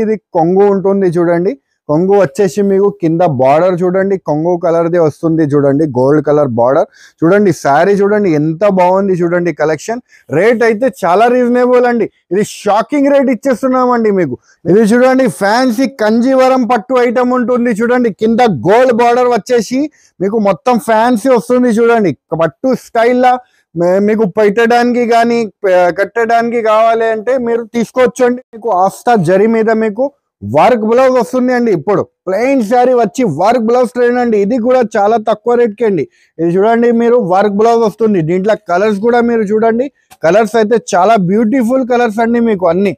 ఇది కొంగు ఉంటుంది చూడండి. కొంగు వచ్చేసి మీకు కింద బార్డర్ చూడండి, కొంగు కలర్ దే వస్తుంది చూడండి, గోల్డ్ కలర్ బార్డర్ చూడండి. శారీ చూడండి ఎంత బాగుంది చూడండి. కలెక్షన్ రేట్ అయితే చాలా రీజనబుల్ అండి. ఇది షాకింగ్ రేట్ ఇచ్చేస్తున్నామండి మీకు. ఇది చూడండి ఫ్యాన్సీ కంజీవరం పట్టు ఐటమ్ ఉంటుంది చూడండి. కింద గోల్డ్ బార్డర్ వచ్చేసి మీకు మొత్తం ఫ్యాన్సీ వస్తుంది చూడండి. పట్టు స్టైల్లా మీకు పెట్టడానికి కానీ కట్టడానికి కావాలి అంటే మీరు తీసుకోవచ్చు అండి. మీకు ఆస్తా జరీ మీద మీకు వర్క్ బ్లౌజ్ వస్తుంది అండి. ఇప్పుడు ప్లెయిన్ శారీ వచ్చి వర్క్ బ్లౌజ్ ట్రైన్ అండి. ఇది కూడా చాలా తక్కువ రేట్కి అండి. ఇది చూడండి మీరు వర్క్ బ్లౌజ్ వస్తుంది. దీంట్లో కలర్స్ కూడా మీరు చూడండి. కలర్స్ అయితే చాలా బ్యూటిఫుల్ కలర్స్ అండి. మీకు అన్ని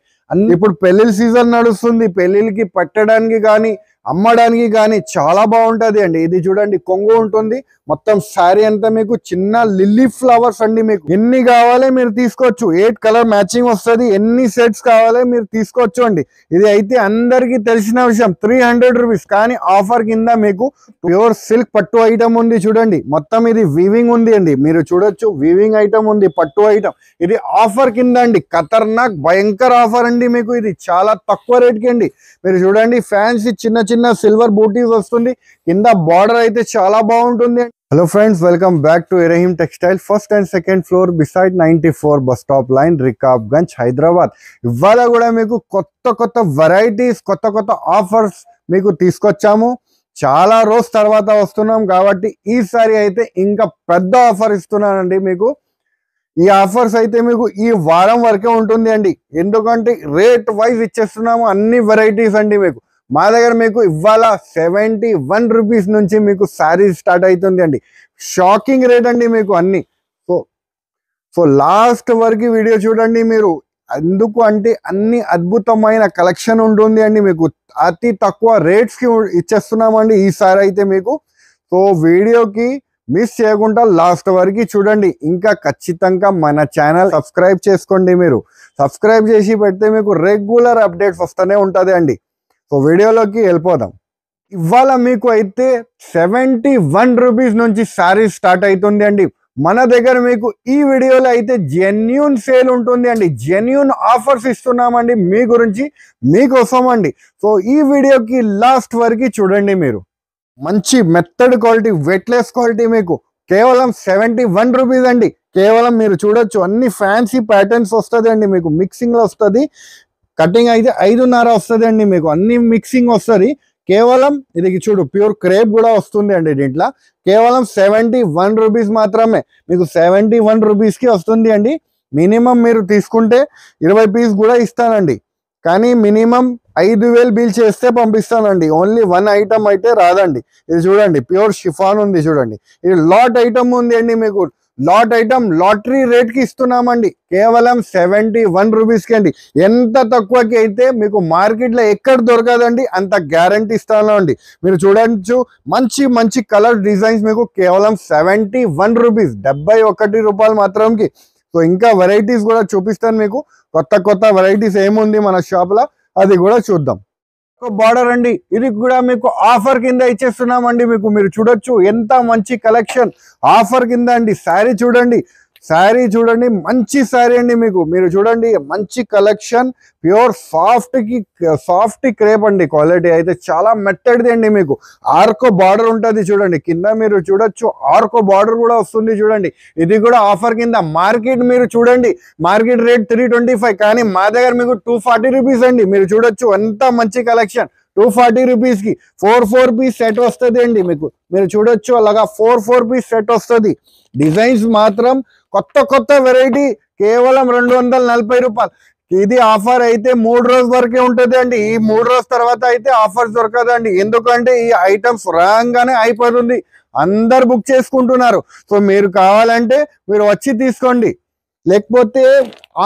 ఇప్పుడు పెళ్లిళ్ళ సీజన్ నడుస్తుంది. పెళ్లిళ్ళకి పట్టడానికి కానీ అమ్మడానికి కానీ చాలా బాగుంటది అండి. ఇది చూడండి కొంగు ఉంటుంది. మొత్తం శారీ అంతా మీకు చిన్న లిల్లీ ఫ్లవర్స్ అండి. మీకు ఎన్ని కావాలి మీరు తీసుకోవచ్చు. 8 కలర్ మ్యాచింగ్ వస్తుంది. ఎన్ని సెట్స్ కావాలి మీరు తీసుకోవచ్చు అండి. ఇది అయితే అందరికి తెలిసిన విషయం. 300 రూపీస్. కానీ ఆఫర్ కింద మీకు ప్యూర్ సిల్క్ పట్టు ఐటమ్ ఉంది చూడండి. మొత్తం ఇది వీవింగ్ ఉంది అండి. మీరు చూడొచ్చు వీవింగ్ ఐటమ్ ఉంది, పట్టు ఐటమ్. ఇది ఆఫర్ కింద అండి. ఖతర్నాక్ భయంకర ఆఫర్ అండి. మీకు ఇది చాలా తక్కువ రేట్కి అండి. మీరు చూడండి ఫ్యాన్సీ చిన్న చిన్న సిల్వర్ బూటీస్ వస్తుంది. కింద బార్డర్ అయితే చాలా బాగుంటుంది. Hello friends, welcome back to Irahim textile. First and second floor beside 94 bus stop line, Rikabganj, Hyderabad. ఇవాళ కూడా మీకు కొత్త వెరైటీస్, కొత్త ఆఫర్స్ మీకు తీసుకొచ్చాము. చాలా రోజు తర్వాత వస్తున్నాం కాబట్టి ఈసారి అయితే ఇంకా పెద్ద ఆఫర్ ఇస్తున్నానండి మీకు. ఈ ఆఫర్స్ అయితే మీకు ఈ వారం వరకే ఉంటుంది అండి. ఎందుకంటే రేట్ వైజ్ ఇచ్చేస్తున్నాము అన్ని వెరైటీస్ అండి. మీకు మా దగ్గర మీకు ఇవాళ 71 రూపీస్ నుంచి మీకు శారీ స్టార్ట్ అవుతుంది అండి. షాకింగ్ రేట్ అండి మీకు అన్ని. సో లాస్ట్ వరకు వీడియో చూడండి మీరు. ఎందుకు అంటే అన్ని అద్భుతమైన కలెక్షన్ ఉంటుంది అండి. మీకు అతి తక్కువ రేట్స్కి ఇచ్చేస్తున్నామండి ఈసారి అయితే మీకు. సో వీడియోకి మిస్ చేయకుండా లాస్ట్ వరకు చూడండి. ఇంకా ఖచ్చితంగా మన ఛానల్ సబ్స్క్రైబ్ చేసుకోండి. మీరు సబ్స్క్రైబ్ చేసి పెడితే మీకు రెగ్యులర్ అప్డేట్స్ వస్తూనే ఉంటుంది అండి. సో వీడియోలోకి వెళ్ళిపోదాం. ఇవాళ మీకు అయితే 71 రూపీస్ నుంచి శారీ స్టార్ట్ అవుతుంది అండి. మన దగ్గర మీకు ఈ వీడియోలో అయితే జెన్యూన్ సేల్ ఉంటుంది అండి. జెన్యూన్ ఆఫర్స్ ఇస్తున్నామండి మీ గురించి, మీకోసం అండి. సో ఈ వీడియోకి లాస్ట్ వరకు చూడండి మీరు. మంచి మెత్తడ్ క్వాలిటీ, వెట్లెస్ క్వాలిటీ మీకు కేవలం 71 రూపీస్ అండి. కేవలం మీరు చూడొచ్చు అన్ని ఫ్యాన్సీ ప్యాటర్న్స్ వస్తుంది అండి. మీకు మిక్సింగ్లో వస్తుంది. కటింగ్ అయితే 5.5 వస్తుంది అండి. మీకు అన్ని మిక్సింగ్ వస్తుంది. కేవలం ఇది చూడు ప్యూర్ క్రేప్ కూడా వస్తుంది అండి. దీంట్లో కేవలం 71 రూపీస్ మాత్రమే. మీకు 71 రూపీస్కి వస్తుంది అండి. మినిమం మీరు తీసుకుంటే 20 పీస్ కూడా ఇస్తానండి. కానీ మినిమం 5,000 బిల్ చేస్తే పంపిస్తానండి. ఓన్లీ 1 ఐటమ్ అయితే రాదండి. ఇది చూడండి ప్యూర్ షిఫాన్ ఉంది చూడండి. ఇది లాట్ ఐటమ్ ఉంది అండి. మీకు లాట్ ఐటమ్ లాటరీ రేట్కి ఇస్తున్నామండి. కేవలం 71 రూపీస్కి అండి. ఎంత తక్కువకి అయితే మీకు మార్కెట్లో ఎక్కడ దొరకదండి. అంత గ్యారంటీ ఇస్తాను అండి. మీరు చూడొచ్చు మంచి కలర్ డిజైన్స్ మీకు కేవలం 71 రూపీస్, 71 రూపాయలు మాత్రంకి. సో ఇంకా వెరైటీస్ కూడా చూపిస్తాను మీకు. కొత్త వెరైటీస్ ఏముంది మన షాప్లో అది కూడా చూద్దాం. బార్డర్ అండి. ఇది కూడా మీకు ఆఫర్ కింద ఇచ్చేస్తున్నామండి మీకు. మీరు చూడొచ్చు ఎంత మంచి కలెక్షన్ ఆఫర్ కింద అండి. శారీ చూడండి మంచి శారీ అండి మీకు. మీరు చూడండి మంచి కలెక్షన్, ప్యూర్ సాఫ్ట్ క్రేప్ అండి. క్వాలిటీ అయితే చాలా మెత్తడిది అండి. మీకు ఆర్కో బార్డర్ ఉంటుంది చూడండి. కింద మీరు చూడొచ్చు ఆర్కో బార్డర్ కూడా వస్తుంది చూడండి. ఇది కూడా ఆఫర్ కింద. మార్కెట్ మీరు చూడండి, మార్కెట్ రేట్ 325, కానీ మా దగ్గర మీకు 240 రూపీస్ అండి. మీరు చూడొచ్చు ఎంత మంచి కలెక్షన్. 240 రూపీస్కి 4 పీస్ సెట్ వస్తుంది అండి మీకు. మీరు చూడొచ్చు అలాగా 4 పీస్ సెట్ వస్తుంది. డిజైన్స్ మాత్రం కొత్త వెరైటీ కేవలం 240 రూపాయలు. ఇది ఆఫర్ అయితే 3 రోజుల వరకే ఉంటుంది అండి. ఈ 3 రోజుల తర్వాత అయితే ఆఫర్స్ దొరకదండి. ఎందుకంటే ఈ ఐటమ్స్ రాగానే అయిపోతుంది. అందరు బుక్ చేసుకుంటున్నారు. సో మీరు కావాలంటే మీరు వచ్చి తీసుకోండి, లేకపోతే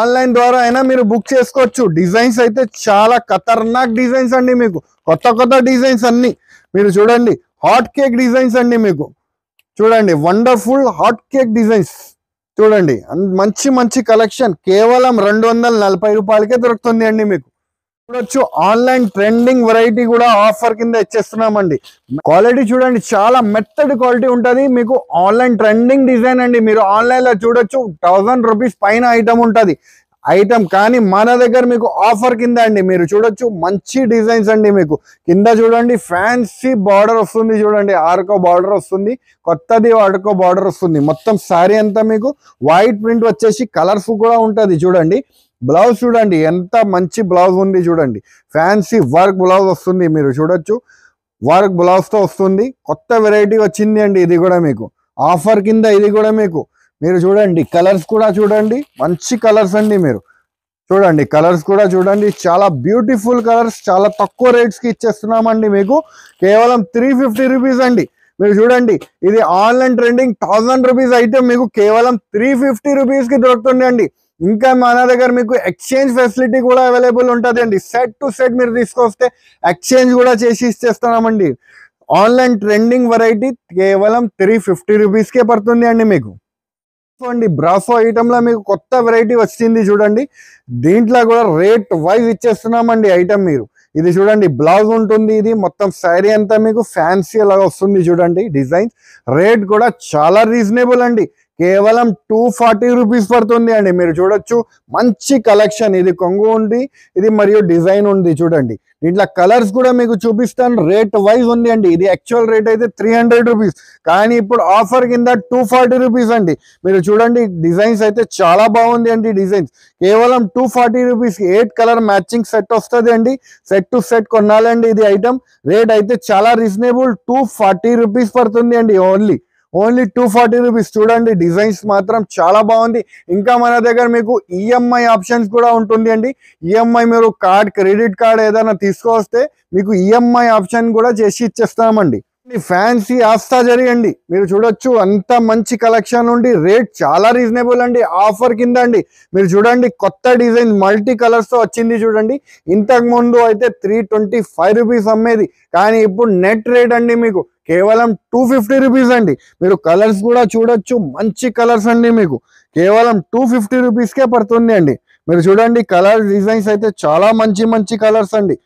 ఆన్లైన్ ద్వారా అయినా మీరు బుక్ చేసుకోవచ్చు. డిజైన్స్ అయితే చాలా ఖతర్నాక్ డిజైన్స్ అండి. మీకు కొత్త డిజైన్స్ అన్ని మీరు చూడండి. హాట్ కేక్ డిజైన్స్ అండి. మీకు చూడండి వండర్ఫుల్ హాట్ కేక్ డిజైన్స్ చూడండి. మంచి కలెక్షన్ కేవలం 240 రూపాయలకే దొరుకుతుంది అండి. మీకు చూడొచ్చు ఆన్లైన్ ట్రెండింగ్ వెరైటీ కూడా ఆఫర్ కింద ఇచ్చేస్తున్నామండి. క్వాలిటీ చూడండి చాలా మెత్తడ్ క్వాలిటీ ఉంటుంది మీకు. ఆన్లైన్ ట్రెండింగ్ డిజైన్ అండి. మీరు ఆన్లైన్ లో చూడొచ్చు 1000 రూపీస్ పైన ఐటమ్ ఉంటుంది. ఐటమ్, కానీ మన దగ్గర మీకు ఆఫర్ కింద అండి మీరు చూడొచ్చు మంచి డిజైన్స్ అండి. మీకు కింద చూడండి ఫ్యాన్సీ బార్డర్ వస్తుంది చూడండి, ఆర్కో బార్డర్ వస్తుంది, కొత్తది ఆర్కో బార్డర్ వస్తుంది. మొత్తం శారీ అంతా మీకు వైట్ ప్రింట్ వచ్చేసి కలర్స్ కూడా ఉంటుంది చూడండి. బ్లౌజ్ చూడండి ఎంత మంచి బ్లౌజ్ ఉంది చూడండి, ఫ్యాన్సీ వర్క్ బ్లౌజ్ వస్తుంది. మీరు చూడొచ్చు వర్క్ బ్లౌజ్ తో వస్తుంది. కొత్త వెరైటీ వచ్చింది అండి ఇది కూడా మీకు ఆఫర్ కింద. ఇది కూడా మీకు మీరు చూడండి కలర్స్ కూడా చూడండి మంచి కలర్స్ అండి. మీరు చూడండి కలర్స్ కూడా చూడండి చాలా బ్యూటిఫుల్ కలర్స్, చాలా తక్కువ రేట్స్ కి ఇచ్చేస్తున్నామండి మీకు కేవలం 350 రూపీస్ అండి. మీరు చూడండి ఇది ఆన్లైన్ ట్రెండింగ్ 1000 రూపీస్ ఐటమ్ మీకు కేవలం 350 రూపీస్ కి దొరుకుతుంది అండి. ఇంకా మన దగ్గర మీకు ఎక్స్చేంజ్ ఫెసిలిటీ కూడా అవైలబుల్ ఉంటుంది అండి. సెట్ టు సెట్ మీరు తీసుకొస్తే ఎక్స్చేంజ్ కూడా చేసి ఇచ్చేస్తున్నామండి. ఆన్లైన్ ట్రెండింగ్ వెరైటీ కేవలం 350 రూపీస్కే పడుతుంది అండి మీకు. అండి బ్రాసో ఐటమ్ లో మీకు కొత్త వెరైటీ వచ్చింది చూడండి, దీంట్లో కూడా రేట్ వైజ్ ఇచ్చేస్తున్నామండి ఐటమ్. మీరు ఇది చూడండి బ్లౌజ్ ఉంటుంది, ఇది మొత్తం శారీ అంతా మీకు ఫ్యాన్సీ లాగా వస్తుంది చూడండి డిజైన్. రేట్ కూడా చాలా రీజనబుల్ అండి, కేవలం 240 రూపీస్ పడుతుంది అండి. మీరు చూడొచ్చు మంచి కలెక్షన్, ఇది కొంగు ఉంది, ఇది మరియు డిజైన్ ఉంది చూడండి. దీంట్లో కలర్స్ కూడా మీకు చూపిస్తాను, రేట్ వైజ్ ఉంది అండి. ఇది యాక్చువల్ రేట్ అయితే 300 రూపీస్, కానీ ఇప్పుడు ఆఫర్ కింద 240 రూపీస్ అండి. మీరు చూడండి డిజైన్స్ అయితే చాలా బాగుంది అండి. డిజైన్స్ కేవలం 240 రూపీస్ 8 కలర్ మ్యాచింగ్ సెట్ వస్తుంది అండి. సెట్ టు సెట్ కొనాలండి ఇది ఐటమ్. రేట్ అయితే చాలా రీజనబుల్, 240 రూపీస్ పడుతుంది అండి. Only 240 rupees. చూడండి డిజైన్స్ మాత్రం చాలా బాగుంది. ఇంకా మన దగ్గర మీకు ఈఎంఐ ఆప్షన్స్ కూడా ఉంటుంది అండి. ఈఎంఐ మీరు క్రెడిట్ కార్డ్ ఏదైనా తీసుకొస్తే మీకు ఈఎంఐ ఆప్షన్ కూడా చేసి ఇచ్చేస్తామండి. ఫ్యాన్సీ ఆస్తా జరిగండి, మీరు చూడొచ్చు అంత మంచి కలెక్షన్ ఉండి రేట్ చాలా రీజనబుల్ అండి, ఆఫర్ కింద అండి. మీరు చూడండి కొత్త డిజైన్ మల్టీ కలర్స్ తో వచ్చింది చూడండి. ఇంతకు ముందు అయితే 325 రూపీస్ అమ్మేది, కానీ ఇప్పుడు నెట్ రేట్ అండి మీకు కేవలం 250 రూపీస్ అండి. మీరు కలర్స్ కూడా చూడొచ్చు మంచి కలర్స్ అండి, మీకు కేవలం 250 రూపీస్కే పడుతుంది అండి. మీరు చూడండి కలర్ డిజైన్స్ అయితే చాలా మంచి కలర్స్ అండి.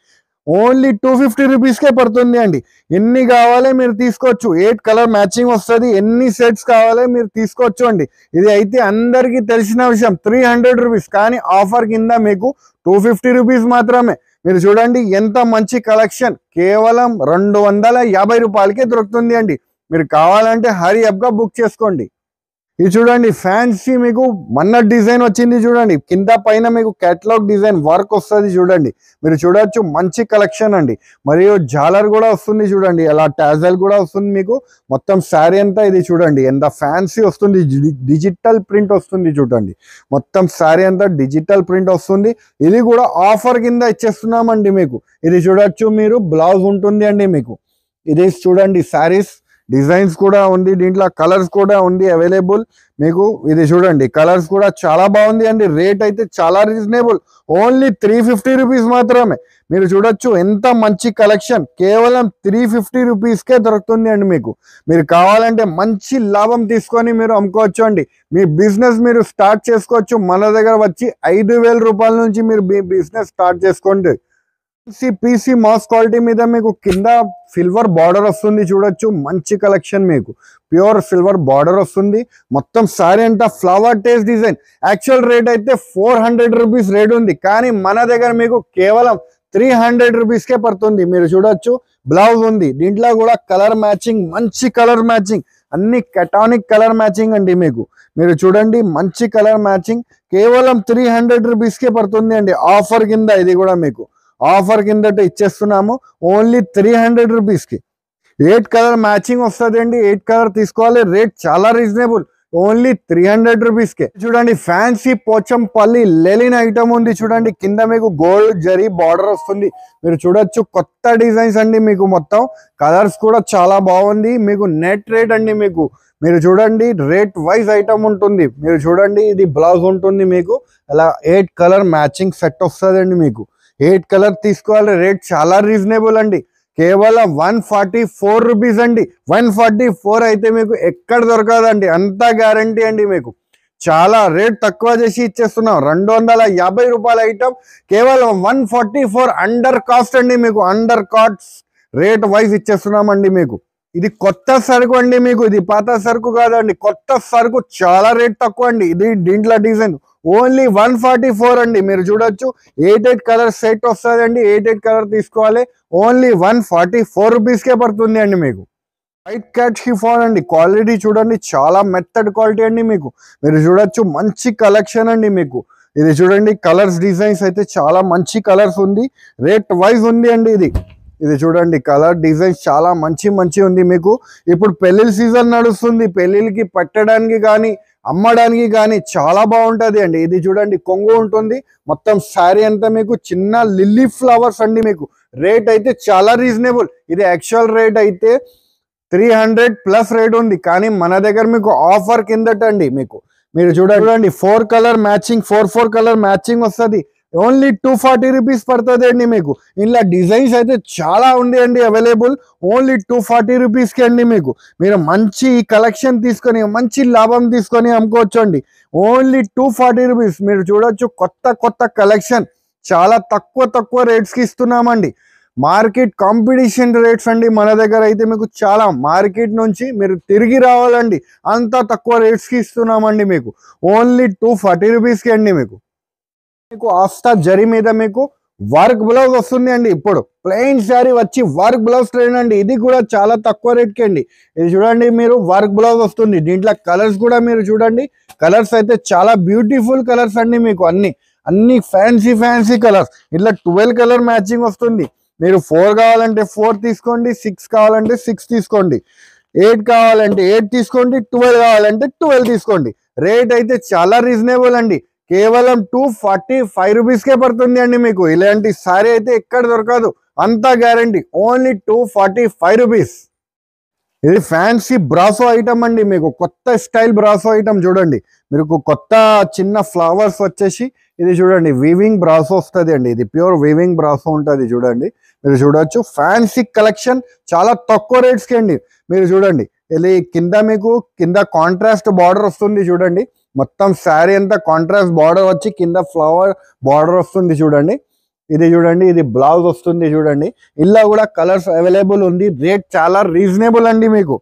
ఓన్లీ 250 రూపీస్కే పడుతుంది అండి. ఎన్ని కావాలి మీరు తీసుకోవచ్చు, 8 కలర్ మ్యాచింగ్ వస్తుంది. ఎన్ని సెట్స్ కావాలి మీరు తీసుకోవచ్చు అండి. ఇది అయితే అందరికీ తెలిసిన విషయం 300 రూపీస్, కానీ ఆఫర్ కింద మీకు 250 రూపీస్ మాత్రమే. మీరు చూడండి ఎంత మంచి కలెక్షన్, కేవలం 250 రూపాయలకే దొరుకుతుంది అండి. మీరు కావాలంటే హరీ అప్గా బుక్ చేసుకోండి. ఇది చూడండి ఫ్యాన్సీ మీకు మన్న డిజైన్ వచ్చింది చూడండి, కింద పైన మీకు కేటలాగ్ డిజైన్ వర్క్ వస్తుంది చూడండి. మీరు చూడొచ్చు మంచి కలెక్షన్ అండి. మరియు జాలర్ కూడా వస్తుంది చూడండి, అలా టాజల్ కూడా వస్తుంది మీకు. మొత్తం శారీ అంతా ఇది చూడండి ఎంత ఫ్యాన్సీ వస్తుంది, డిజిటల్ ప్రింట్ వస్తుంది చూడండి. మొత్తం శారీ అంతా డిజిటల్ ప్రింట్ వస్తుంది. ఇది కూడా ఆఫర్ కింద ఇచ్చేస్తున్నామండి మీకు. ఇది చూడొచ్చు మీరు బ్లౌజ్ ఉంటుంది అండి మీకు. ఇది చూడండి శారీస్ డిజైన్స్ కూడా ఉంది, దీంట్లో కలర్స్ కూడా ఉంది అవైలబుల్ మీకు. ఇది చూడండి కలర్స్ కూడా చాలా బాగుంది అండి. రేట్ అయితే చాలా రీజనబుల్, ఓన్లీ 350 రూపీస్ మాత్రమే. మీరు చూడొచ్చు ఎంత మంచి కలెక్షన్, కేవలం 350 రూపీస్కే దొరుకుతుంది అండి మీకు. మీరు కావాలంటే మంచి లాభం తీసుకొని మీరు అమ్ముకోవచ్చు అండి. మీ బిజినెస్ మీరు స్టార్ట్ చేసుకోవచ్చు. మన దగ్గర వచ్చి 5000 రూపాయల నుంచి మీరు మీ బిజినెస్ స్టార్ట్ చేసుకోండి. పీసీ మాస్ క్వాలిటీ మీద మీకు కింద సిల్వర్ బార్డర్ వస్తుంది చూడొచ్చు, మంచి కలెక్షన్ మీకు ప్యూర్ సిల్వర్ బార్డర్ వస్తుంది. మొత్తం సారీ అంతా flower taste design. Actual rate అయితే 400 రూపీస్ రేట్ ఉంది, కానీ మన దగ్గర మీకు కేవలం 300 రూపీస్కే పడుతుంది. మీరు చూడొచ్చు బ్లౌజ్ ఉంది, దీంట్లో కూడా కలర్ మ్యాచింగ్, మంచి కలర్ మ్యాచింగ్, అన్ని కెటానిక్ కలర్ మ్యాచింగ్ అండి మీకు. మీరు చూడండి మంచి కలర్ మ్యాచింగ్, కేవలం 300 రూపీస్కే పడుతుంది అండి ఆఫర్ కింద. ఇది కూడా మీకు ఆఫర్ కిందట ఇచ్చేస్తున్నాము ఓన్లీ 300 రూపీస్కి. 8 కలర్ మ్యాచింగ్ వస్తుంది అండి, 8 కలర్ తీసుకోవాలి. రేట్ చాలా రీజనబుల్, ఓన్లీ 300 రూపీస్కే. చూడండి ఫ్యాన్సీ పోచంపల్లి లెలిన్ ఐటమ్ ఉంది చూడండి, కింద మీకు గోల్డ్ జరీ బార్డర్ వస్తుంది. మీరు చూడొచ్చు కొత్త డిజైన్స్ అండి మీకు. మొత్తం కలర్స్ కూడా చాలా బాగుంది మీకు. నెట్ రేట్ అండి మీకు. మీరు చూడండి రేట్ వైజ్ ఐటమ్ ఉంటుంది. మీరు చూడండి ఇది బ్లౌజ్ ఉంటుంది మీకు, అలా 8 కలర్ మ్యాచింగ్ సెట్ వస్తుంది అండి మీకు. 8 కలర్ తీసుకోవాలి. రేట్ చాలా రీజనబుల్ అండి, కేవలం 144 రూపీస్ అండి. 144 అయితే మీకు ఎక్కడ దొరకదండి, అంతా గ్యారంటీ అండి మీకు. చాలా రేట్ తక్కువ చేసి ఇచ్చేస్తున్నాం. 250 రూపాయల ఐటమ్ కేవలం 144 అండర్ కాస్ట్ అండి మీకు. అండర్ కాస్ట్ రేట్ వైజ్ ఇచ్చేస్తున్నామండి మీకు. ఇది కొత్త సరుకు అండి మీకు, ఇది పాత సరుకు కాదండి, కొత్త సరుకు. చాలా రేట్ తక్కువ అండి. ఇది దీంట్లో డిజైన్ ఓన్లీ 144 అండి. మీరు చూడొచ్చు 8 కలర్ సెట్ వస్తుంది అండి. 8 కలర్ తీసుకోవాలి. ఓన్లీ 144 రూపీస్కే పడుతుంది అండి మీకు. వైట్ క్యాట్ షిఫాన్ అండి. క్వాలిటీ చూడండి చాలా మెత్తడ్ క్వాలిటీ అండి మీకు. మీరు చూడొచ్చు మంచి కలెక్షన్ అండి మీకు. ఇది చూడండి కలర్స్ డిజైన్స్ అయితే చాలా మంచి కలర్స్ ఉంది. రేట్ వైజ్ ఉంది అండి ఇది చూడండి కలర్ డిజైన్స్ చాలా మంచి ఉంది మీకు. ఇప్పుడు పెళ్లిళ్ళ సీజన్ నడుస్తుంది. పెళ్లిళ్ళకి పట్టడానికి కానీ అమ్మడానికి కానీ చాలా బాగుంటుంది అండి. ఇది చూడండి కొంగు ఉంటుంది. మొత్తం శారీ అంతా మీకు చిన్న లిల్లీ ఫ్లవర్స్ అండి మీకు. రేట్ అయితే చాలా రీజనబుల్. ఇది యాక్చువల్ రేట్ అయితే 300+ రేట్ ఉంది. కానీ మన దగ్గర మీకు ఆఫర్ కిందట అండి మీకు. మీరు చూడండి 4 కలర్ మ్యాచింగ్ 4 కలర్ మ్యాచింగ్ వస్తుంది. ఓన్లీ 240 రూపీస్ పడుతుంది అండి మీకు. ఇలా డిజైన్స్ అయితే చాలా ఉంది అండి అవైలబుల్. ఓన్లీ 240 రూపీస్కి అండి మీకు. మీరు మంచి కలెక్షన్ తీసుకొని మంచి లాభం తీసుకొని అమ్ముకోవచ్చు అండి. Only 240 rupees. మీరు చూడొచ్చు కొత్త కలెక్షన్ చాలా తక్కువ రేట్స్కి ఇస్తున్నామండి. మార్కెట్ కాంపిటీషన్ రేట్స్ అండి మన దగ్గర అయితే మీకు. చాలా మార్కెట్ నుంచి మీరు తిరిగి రావాలండి. అంత తక్కువ రేట్స్కి ఇస్తున్నామండి మీకు. ఓన్లీ 240 రూపీస్కి అండి మీకు. ఆస్తా జరీ మీద మీకు వర్క్ బ్లౌజ్ వస్తుంది అండి. ఇప్పుడు ప్లెయిన్ శారీ వచ్చి వర్క్ బ్లౌజ్ ట్రైన్ అండి. ఇది కూడా చాలా తక్కువ రేట్కి అండి. ఇది చూడండి మీరు వర్క్ బ్లౌజ్ వస్తుంది. దీంట్లో కలర్స్ కూడా మీరు చూడండి. కలర్స్ అయితే చాలా బ్యూటిఫుల్ కలర్స్ అండి మీకు. అన్ని ఫ్యాన్సీ కలర్స్. ఇట్లా 12 కలర్ మ్యాచింగ్ వస్తుంది. మీరు 4 కావాలంటే 4 తీసుకోండి, 6 కావాలంటే 6 తీసుకోండి, 8 కావాలంటే 8 తీసుకోండి, 12 కావాలంటే 12 తీసుకోండి. రేట్ అయితే చాలా రీజనబుల్ అండి. కేవలం 245 రూపీస్కే పడుతుంది అండి మీకు. ఇలాంటి సారీ అయితే ఎక్కడ దొరకదు, అంతా గ్యారంటీ. Only 245 rupees. ఇది ఫ్యాన్సీ బ్రాసో ఐటమ్ అండి మీకు. కొత్త స్టైల్ బ్రాసో ఐటమ్ చూడండి. మీకు కొత్త చిన్న ఫ్లవర్స్ వచ్చేసి ఇది చూడండి వీవింగ్ బ్రాసో వస్తుంది అండి. ఇది ప్యూర్ వీవింగ్ బ్రాసో ఉంటుంది చూడండి. మీరు చూడొచ్చు ఫ్యాన్సీ కలెక్షన్ చాలా తక్కువ రేట్స్కి అండి. మీరు చూడండి ఇది కింద కాంట్రాస్ట్ బార్డర్ వస్తుంది చూడండి. మొత్తం శారీ అంతా కాంట్రాస్ట్ బార్డర్ వచ్చి కింద ఫ్లవర్ బార్డర్ వస్తుంది చూడండి. ఇది చూడండి ఇది బ్లౌజ్ వస్తుంది చూడండి. ఇలా కూడా కలర్స్ అవైలబుల్ ఉంది. రేట్ చాలా రీజనబుల్ అండి మీకు.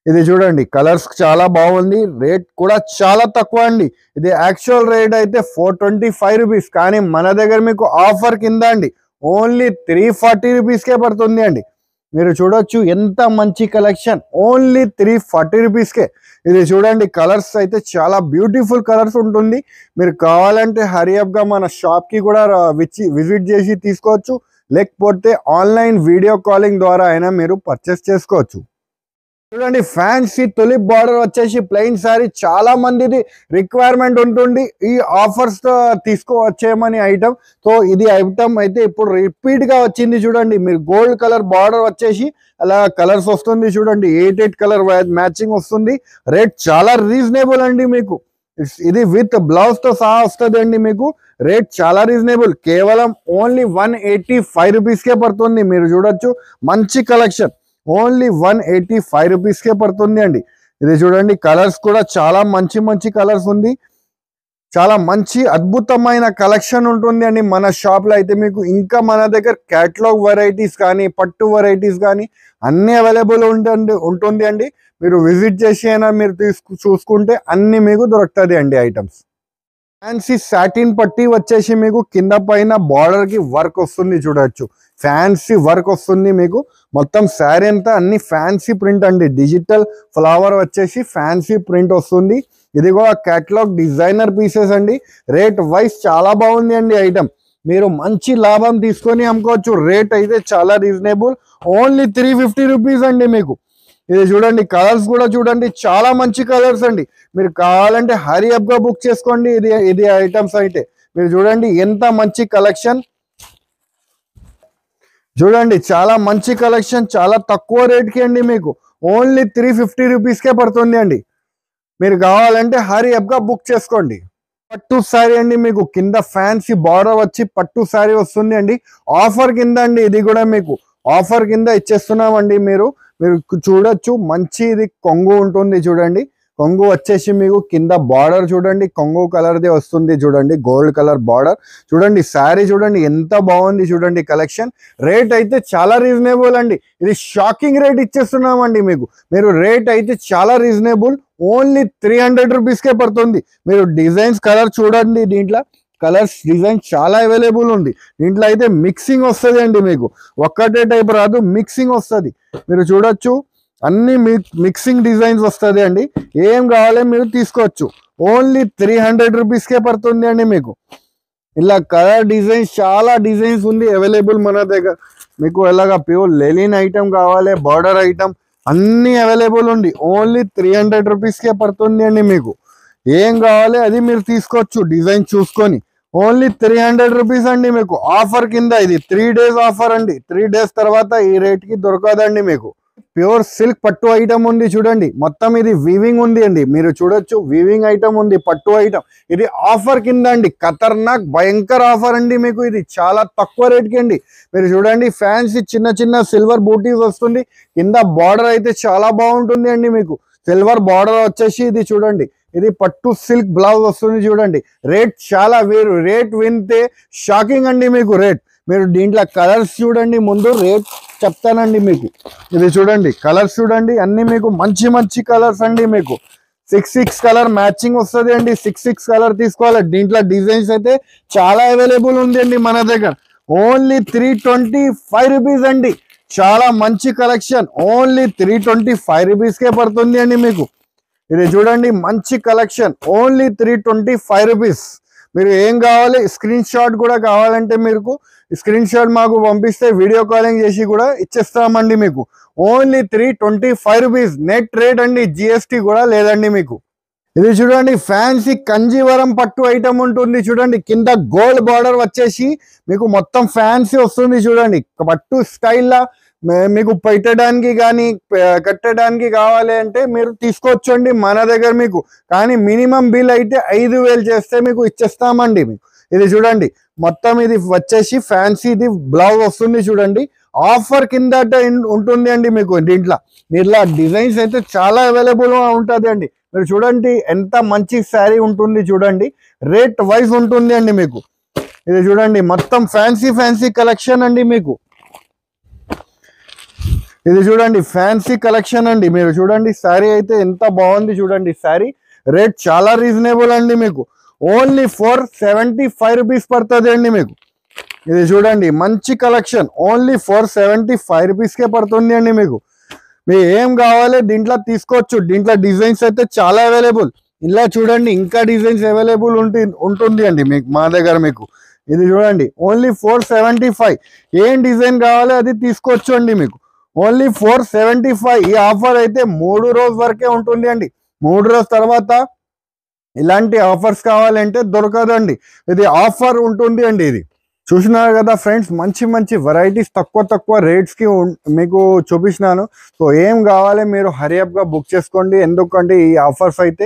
ఇది చూడండి కలర్స్ చాలా బాగుంది. రేట్ కూడా చాలా తక్కువ అండి. ఇది యాక్చువల్ రేట్ అయితే 425 రూపీస్. కానీ మన దగ్గర మీకు ఆఫర్ కింద అండి ఓన్లీ 340 రూపీస్కే పడుతుంది అండి. మీరు చూడొచ్చు ఎంత మంచి కలెక్షన్. ఓన్లీ 340 రూపీస్కే. ఇది చూడండి కలర్స్ అయితే చాలా బ్యూటిఫుల్ కలర్స్ ఉంటుంది. మీరు కావాలంటే హరియప్గా మన షాప్కి కూడా విజిట్ చేసి తీసుకోవచ్చు. లేకపోతే ఆన్లైన్ వీడియో కాలింగ్ ద్వారా అయినా మీరు పర్చేస్ చేసుకోవచ్చు. చూడండి ఫ్యాన్సీ తులిప్ బార్డర్ వచ్చేసి ప్లెయిన్ శారీ చాలా మందిది రిక్వైర్మెంట్ ఉంటుంది. ఈ ఆఫర్స్ తో తీసుకువచ్చేయమని ఐటమ్. సో ఇది ఐటమ్ అయితే ఇప్పుడు రిపీట్ గా వచ్చింది చూడండి. మీరు గోల్డ్ కలర్ బార్డర్ వచ్చేసి అలా కలర్స్ వస్తుంది చూడండి. 8 కలర్ మ్యాచింగ్ వస్తుంది. రేట్ చాలా రీజనబుల్ అండి మీకు. ఇది విత్ బ్లౌజ్ తో సహా వస్తుంది అండి మీకు. రేట్ చాలా రీజనబుల్. కేవలం ఓన్లీ 185 రూపీస్కే పడుతుంది. మీరు చూడొచ్చు మంచి కలెక్షన్. ఓన్లీ 185 రూపీస్కే పడుతుంది అండి. ఇది చూడండి కలర్స్ కూడా చాలా మంచి కలర్స్ ఉంది. చాలా మంచి అద్భుతమైన కలెక్షన్ ఉంటుంది అండి మన షాప్లో అయితే మీకు. ఇంకా మన దగ్గర క్యాటలాగ్ వెరైటీస్ కానీ పట్టు వెరైటీస్ కానీ అన్నీ అవైలబుల్ ఉంటుంది అండి. మీరు విజిట్ చేసి అయినా మీరు చూసుకుంటే అన్ని మీకు దొరుకుతుంది అండి ఐటమ్స్. ఫ్యాన్సీ సాటిన్ పట్టీ వచ్చేసి మీకు కింద పైన బార్డర్ కి వర్క్ వస్తుంది చూడొచ్చు. ఫ్యాన్సీ వర్క్ వస్తుంది మీకు. మొత్తం శారీ అంతా అన్ని ఫ్యాన్సీ ప్రింట్ అండి. డిజిటల్ ఫ్లవర్ వచ్చేసి ఫ్యాన్సీ ప్రింట్ వస్తుంది. ఇది కూడా కేటలాగ్ డిజైనర్ పీసెస్ అండి. రేట్ వైజ్ చాలా బాగుంది అండి ఐటమ్. మీరు మంచి లాభం తీసుకొని అమ్ముకోవచ్చు. రేట్ అయితే చాలా రీజనబుల్. ఓన్లీ 350 రూపీస్ అండి మీకు. ఇది చూడండి కలర్స్ కూడా చూడండి చాలా మంచి కలర్స్ అండి. మీరు కావాలంటే హరీ అప్ గా బుక్ చేసుకోండి. ఇది ఐటమ్స్ అయితే మీరు చూడండి ఎంత మంచి కలెక్షన్. చూడండి చాలా మంచి కలెక్షన్. చాలా తక్కువ రేట్కి అండి మీకు. ఓన్లీ 350 రూపీస్కే పడుతుంది అండి. మీరు కావాలంటే హరీ అప్ గా బుక్ చేసుకోండి. పట్టు శారీ అండి మీకు. కింద ఫ్యాన్సీ బార్డర్ వచ్చి పట్టు శారీ వస్తుంది అండి. ఆఫర్ కింద అండి. ఇది కూడా మీకు ఆఫర్ కింద ఇచ్చేస్తున్నామండి. మీరు చూడొచ్చు మంచి ఇది కొంగు ఉంటుంది చూడండి. కొంగు వచ్చేసి మీకు కింద బార్డర్ చూడండి కొంగు కలర్దే వస్తుంది చూడండి. గోల్డ్ కలర్ బార్డర్ చూడండి. శారీ చూడండి ఎంత బాగుంది చూడండి కలెక్షన్. రేట్ అయితే చాలా రీజనబుల్ అండి. ఇది షాకింగ్ రేట్ ఇచ్చేస్తున్నామండి మీకు. మీరు రేట్ అయితే చాలా రీజనబుల్. ఓన్లీ 300 రూపీస్కే పడుతుంది. మీరు డిజైన్స్ కలర్ చూడండి, దీంట్లో కలర్స్ డిజైన్ చాలా అవైలబుల్ ఉంది. దీంట్లో అయితే మిక్సింగ్ వస్తుంది అండి, మీకు ఒక్కటే టైప్ రాదు, మిక్సింగ్ వస్తుంది. మీరు చూడొచ్చు అన్ని మిక్సింగ్ డిజైన్స్ వస్తుంది అండి. ఏం కావాలి మీరు తీసుకోవచ్చు. ఓన్లీ 300 రూపీస్కే పడుతుంది అండి మీకు. ఇలా కలర్ డిజైన్స్ చాలా డిజైన్స్ ఉంది అవైలబుల్ మన దగ్గర. మీకు ఎలాగా ప్యూర్ లెలిన్ ఐటమ్ కావాలి, బార్డర్ ఐటమ్ అన్ని అవైలబుల్ ఉంది. ఓన్లీ 300 రూపీస్కే పడుతుంది అండి మీకు. ఏం కావాలి అది మీరు తీసుకోవచ్చు డిజైన్ చూసుకొని. ఓన్లీ 300 రూపీస్ అండి మీకు. ఆఫర్ కింద ఇది 3 days ఆఫర్ అండి. 3 days తర్వాత ఈ రేట్కి దొరకదండి మీకు. ప్యూర్ సిల్క్ పట్టు ఐటమ్ ఉంది చూడండి, మొత్తం ఇది వీవింగ్ ఉంది అండి. మీరు చూడొచ్చు వీవింగ్ ఐటమ్ ఉంది, పట్టు ఐటమ్. ఇది ఆఫర్ కింద అండి, ఖతర్నాక్ భయంకర ఆఫర్ అండి మీకు. ఇది చాలా తక్కువ రేట్కి అండి. మీరు చూడండి ఫ్యాన్సీ చిన్న చిన్న సిల్వర్ బూటీస్ వస్తుంది. కింద బార్డర్ అయితే చాలా బాగుంటుంది అండి మీకు. సిల్వర్ బార్డర్ వచ్చేసి ఇది చూడండి, ఇది పట్టు సిల్క్ బ్లౌజ్ వస్తుంది చూడండి. రేట్ చాలా వేరు, రేట్ వింటే షాకింగ్ అండి మీకు రేట్. మీరు దీంట్లో కలర్స్ చూడండి, ముందు రేట్ చెప్తానండి మీకు. ఇది చూడండి కలర్స్ చూడండి, అన్ని మీకు మంచి మంచి కలర్స్ అండి. మీకు 6 కలర్ మ్యాచింగ్ వస్తుంది అండి. 6 కలర్ తీసుకోవాలి. దీంట్లో డిజైన్స్ అయితే చాలా అవైలబుల్ ఉంది అండి మన దగ్గర. ఓన్లీ 325 రూపీస్ అండి. చాలా మంచి కలెక్షన్. ఓన్లీ 325 రూపీస్కే పడుతుంది అండి మీకు. ఇది చూడండి మంచి కలెక్షన్. Only 325 rupees. మీరు ఏం కావాలి స్క్రీన్ షాట్ కూడా కావాలంటే మీకు స్క్రీన్ షాట్ మాకు పంపిస్తే వీడియో కాలింగ్ చేసి కూడా ఇచ్చేస్తామండి మీకు. ఓన్లీ 325 రూపీస్ నెట్ రేట్ అండి, జిఎస్టీ కూడా లేదండి మీకు. ఇది చూడండి ఫ్యాన్సీ కంజీవరం పట్టు ఐటమ్ ఉంటుంది చూడండి. కింద గోల్డ్ బార్డర్ వచ్చేసి మీకు మొత్తం ఫ్యాన్సీ వస్తుంది చూడండి. పట్టు స్టైల్లా మీకు పెట్టడానికి కానీ కట్టడానికి కావాలి అంటే మీరు తీసుకోవచ్చు అండి మన దగ్గర మీకు. కానీ మినిమం బిల్ అయితే 5000 చేస్తే మీకు ఇచ్చేస్తామండి మీకు. ఇది చూడండి మొత్తం ఇది వచ్చేసి ఫ్యాన్సీ ఇది బ్లౌజ్ వస్తుంది చూడండి. ఆఫర్ కింద ఉంటుంది అండి మీకు. దీంట్లో మీరులా డిజైన్స్ అయితే చాలా అవైలబుల్ ఉంటుంది అండి. మీరు చూడండి ఎంత మంచి శారీ ఉంటుంది చూడండి. రేట్ వైజ్ ఉంటుంది అండి మీకు. ఇది చూడండి మొత్తం ఫ్యాన్సీ కలెక్షన్ అండి మీకు. ఇది చూడండి ఫ్యాన్సీ కలెక్షన్ అండి. మీరు చూడండి శారీ అయితే ఎంత బాగుంది చూడండి. శారీ రేట్ చాలా రీజనబుల్ అండి మీకు. ఓన్లీ 475 రూపీస్ పడుతుంది అండి మీకు. ఇది చూడండి మంచి కలెక్షన్. ఓన్లీ 475 రూపీస్కే పడుతుంది అండి మీకు. మీరు ఏం కావాలి దీంట్లో తీసుకోవచ్చు. దీంట్లో డిజైన్స్ అయితే చాలా అవైలబుల్. ఇలా చూడండి ఇంకా డిజైన్స్ అవైలబుల్ ఉంటుంది అండి మీకు మా దగ్గర మీకు. ఇది చూడండి ఓన్లీ 475. ఏం డిజైన్ కావాలి అది తీసుకోవచ్చు అండి మీకు. ఓన్లీ 475. ఈ ఆఫర్ అయితే 3 రోజు వరకే ఉంటుంది అండి. 3 రోజు తర్వాత ఇలాంటి ఆఫర్స్ కావాలంటే దొరకదండి. ఇది ఆఫర్ ఉంటుంది అండి. ఇది చూసినారు కదా ఫ్రెండ్స్, మంచి మంచి వెరైటీస్ తక్కువ రేట్స్కి మీకు చూపించినాను. సో ఏం కావాలి మీరు హరియప్గా బుక్ చేసుకోండి. ఎందుకంటే ఈ ఆఫర్స్ అయితే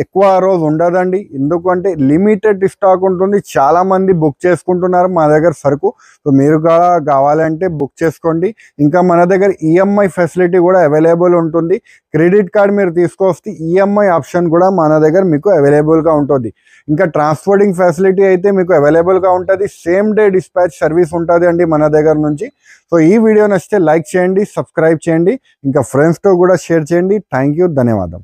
ఎక్కువ రోజు ఉండదండి. ఎందుకంటే లిమిటెడ్ స్టాక్ ఉంటుంది. చాలామంది బుక్ చేసుకుంటున్నారు మా దగ్గర సరుకు. సో మీరు కూడా కావాలంటే బుక్ చేసుకోండి. ఇంకా మన దగ్గర ఈఎంఐ ఫెసిలిటీ కూడా అవైలబుల్ ఉంటుంది. క్రెడిట్ కార్డ్ మీరు తీసుకొస్తే ఈఎంఐ ఆప్షన్ కూడా మన దగ్గర మీకు అవైలబుల్గా ఉంటుంది. ఇంకా ట్రాన్స్పోర్టింగ్ ఫెసిలిటీ అయితే మీకు అవైలబుల్గా ఉంటుంది. సేమ్ డే డిస్పాచ్ సర్వీస్ ఉంటుంది అండి మన దగ్గర నుంచి. సో ఈ వీడియో నచ్చితే లైక్ చేయండి, సబ్స్క్రైబ్ చేయండి, ఇంకా ఫ్రెండ్స్తో కూడా షేర్ చేయండి. థ్యాంక్ యూ, ధన్యవాదం.